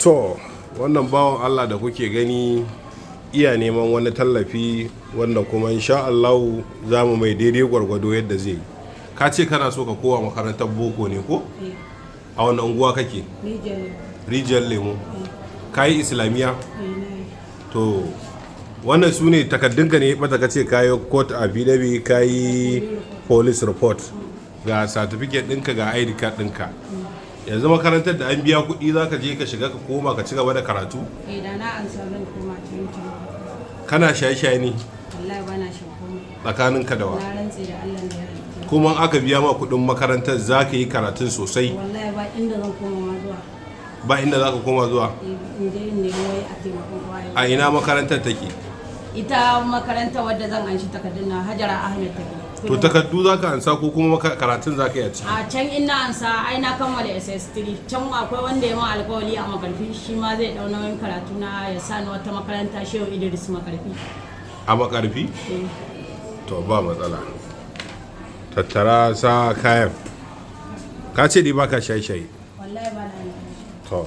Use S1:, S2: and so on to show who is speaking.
S1: To wannan bawan Allah da kuke gani iya neman wani tallafi wanda kuma insha Allah za mu mai daidai gwargwado yadda zai yi. Ka ce kana so ka kowa makarantar boko ne ko? A wani unguwa kake? Rijiyar Lemo. Ka yi islamiyya? To wannan su ne takaddunka ne bata ka ce kayi court affidavit, kayi police report, ga certificate ɗinka ga ID card ɗinka. Yanzu makarantar da an biya kuɗi za ka je ka shiga ka koma ka ci gaba da karatu?
S2: Da na an zan koma
S1: kana shaye-shaye ne?
S2: Wallahi ba na shaye.
S1: Tsakaninka da wa?
S2: Na rantse da Allah da ya.
S1: Kuma aka biya ma kuɗin makarantar za ka yi karatun sosai?
S2: Wallahi ba inda zan koma ma zuwa.
S1: Ba inda za ka koma zuwa?
S2: In je in nemi wai a taimakon kwaye.
S1: A ina makarantar take?
S2: Ita makaranta wadda zan anshi takardun na Hajara Ahmed take.
S1: To takardu za ka ansa ko kuma karatun za ka yi a ciki?
S2: A can ina ansa ai na kammala SS3. Can akwai wanda ya ma alkawari a makarfi shi ma zai dau nauyin karatu na ya sa ni wata makaranta Shehu Idris makarfi.
S1: A makarfi? To ba matsala. Tattara sa kayan. Ka ce dai baka shaye-shaye?
S2: Wallahi ba na.
S1: To